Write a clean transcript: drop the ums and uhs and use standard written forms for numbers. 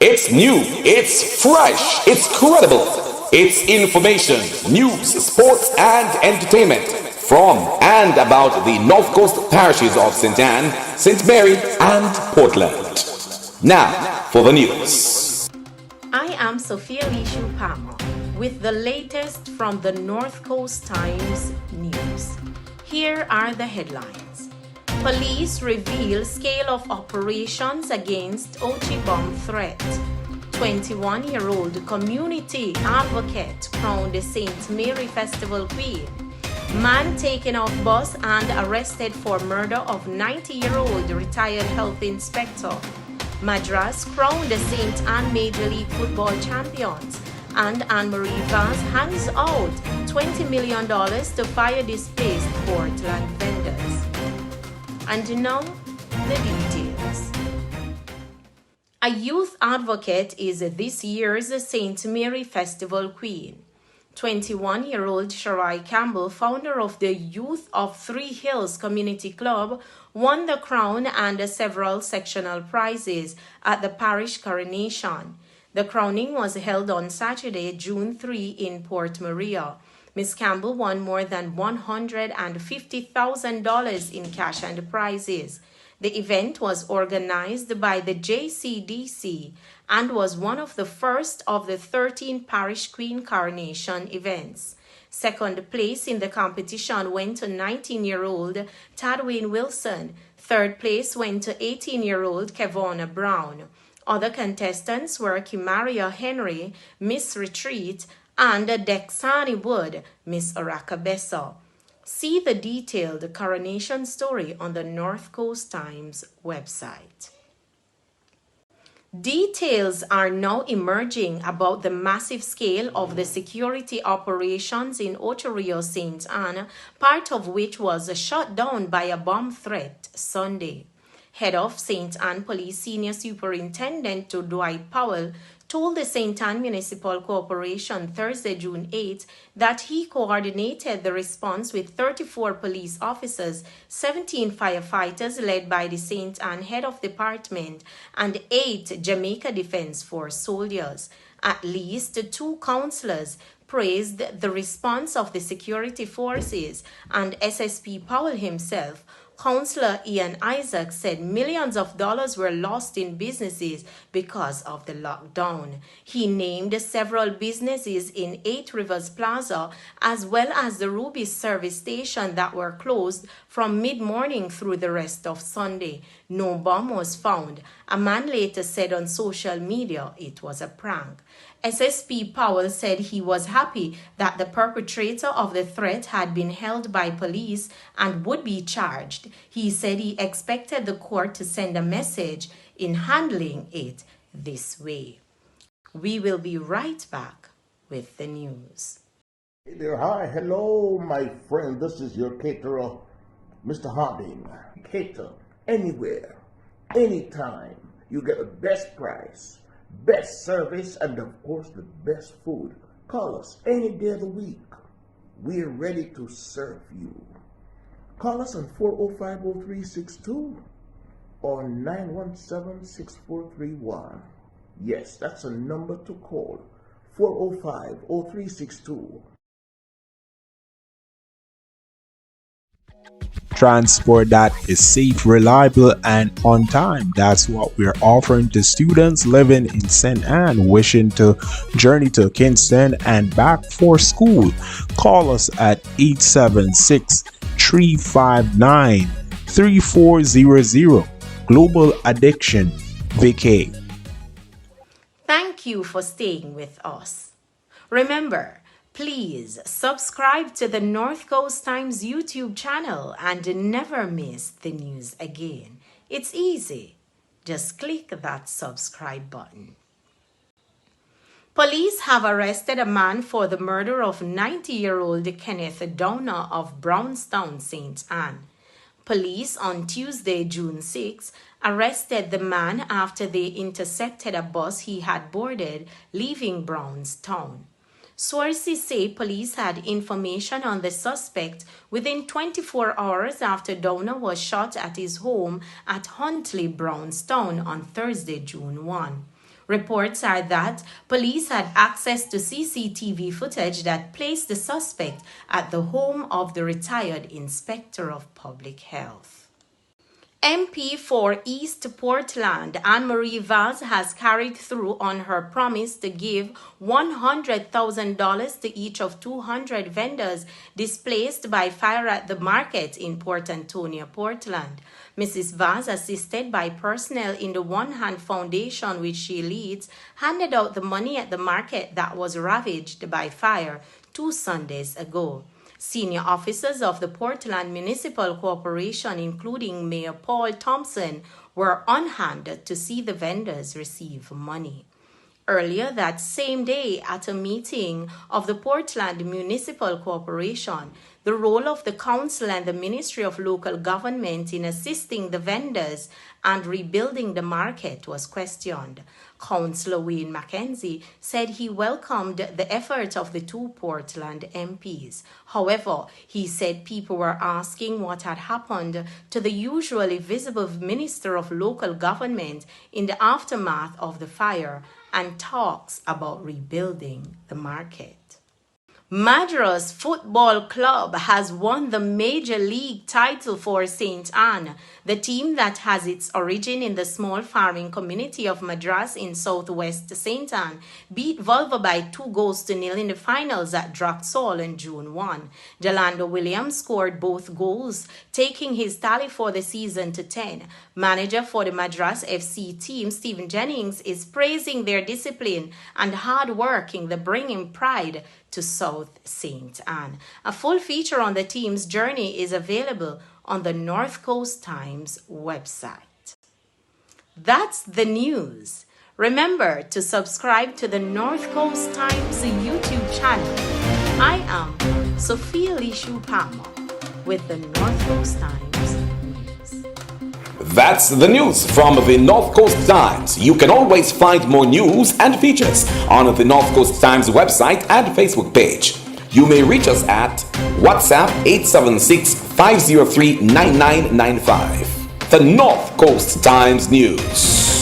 It's new, it's fresh, it's credible. It's information, news, sports, and entertainment from and about the North Coast parishes of St. Ann, St. Mary, and Portland. Now, for the news. I am Sophia Lishu Palmer with the latest from the North Coast Times news. Here are the headlines. Police reveal scale of operations against Ochi Bomb threat. 21-year-old community advocate crowned St. Mary Festval Queen. Man taken off bus and arrested for murder of 90-year-old retired health inspector. Madras crowned the St. Ann Major League Football champions. And Ann Marie Vaz hands out $20 million to fire displaced Portland vendors. And now, the details. A youth advocate is this year's St. Mary Festval Queen. 21-year-old Sharai Campbell, founder of the Youth of Three Hills Community Club, won the crown and several sectional prizes at the parish coronation. The crowning was held on Saturday, June 3 in Port Maria. Ms. Campbell won more than $150,000 in cash and prizes. The event was organized by the JCDC and was one of the first of the 13 Parish Queen coronation events. Second place in the competition went to 19-year-old Tadwin Wilson. Third place went to 18-year-old Kevonna Brown. Other contestants were Kimaria Henry, Miss Retreat, and Dexani Wood, Miss Arakabeso. See the detailed coronation story on the North Coast Times website. Details are now emerging about the massive scale of the security operations in Ocho St. Ann, part of which was shut down by a bomb threat Sunday. Head of St. Ann Police Senior Superintendent Dwight Powell told the St. Ann Municipal Corporation Thursday, June 8, that he coordinated the response with 34 police officers, 17 firefighters led by the St. Ann Head of Department, and 8 Jamaica Defense Force soldiers. At least 2 councillors praised the response of the security forces, and SSP Powell himself, Councillor Ian Isaac, said millions of dollars were lost in businesses because of the lockdown. He named several businesses in 8 Rivers Plaza as well as the Ruby service station that were closed from mid-morning through the rest of Sunday. No bomb was found. A man later said on social media it was a prank. SSP Powell said he was happy that the perpetrator of the threat had been held by police and would be charged. He said he expected the court to send a message in handling it this way. We will be right back with the news. Hey there, hi, hello, my friend. This is your caterer, Mr. Harding. Cater anywhere, anytime. You get the best price, best service, and of course the best food. Call us any day of the week. We're ready to serve you. Call us on 405-0362 or 917-6431. Yes, that's a number to call. 405-0362. Transport that is safe, reliable, and on time. That's what we're offering to students living in St. Ann wishing to journey to Kingston and back for school. Call us at 876-359-3400. Global Addiction Vacay. Thank you for staying with us. Remember, please subscribe to the North Coast Times YouTube channel and never miss the news again. It's easy. Just click that subscribe button. Police have arrested a man for the murder of 90-year-old Kenneth Downer of Brownstown, St. Ann. Police on Tuesday, June 6, arrested the man after they intercepted a bus he had boarded leaving Brownstown. Sources say police had information on the suspect within 24 hours after Downer was shot at his home at Huntley, Brownstown on Thursday, June 1. Reports are that police had access to CCTV footage that placed the suspect at the home of the retired Inspector of Public Health. MP for East Portland, Ann Marie Vaz, has carried through on her promise to give $100,000 to each of 200 vendors displaced by fire at the market in Port Antonio, Portland. Mrs. Vaz, assisted by personnel in the One Hand Foundation, which she leads, handed out the money at the market that was ravaged by fire 2 Sundays ago. Senior officers of the Portland Municipal Corporation, including Mayor Paul Thompson, were on hand to see the vendors receive money. Earlier that same day, at a meeting of the Portland Municipal Corporation, the role of the council and the Ministry of Local Government in assisting the vendors and rebuilding the market was questioned. Councillor Wayne Mackenzie said he welcomed the effort of the 2 Portland MPs. However, he said people were asking what had happened to the usually visible Minister of Local Government in the aftermath of the fire and talks about rebuilding the market. Madras Football Club has won the Major League title for St. Ann. The team that has its origin in the small farming community of Madras in southwest St. Ann beat Vulva by 2-0 in the finals at Draxall on June 1. Delando Williams scored both goals, taking his tally for the season to 10. Manager for the Madras FC team, Stephen Jennings, is praising their discipline and hard work in the bringing pride to South St. Ann. A full feature on the team's journey is available on the North Coast Times website. That's the news. Remember to subscribe to the North Coast Times YouTube channel. I am Sophia Lishu Palmer with the North Coast Times news. That's the news from the North Coast Times. You can always find more news and features on the North Coast Times website and Facebook page. You may reach us at WhatsApp 876-503-9995. The North Coast Times News.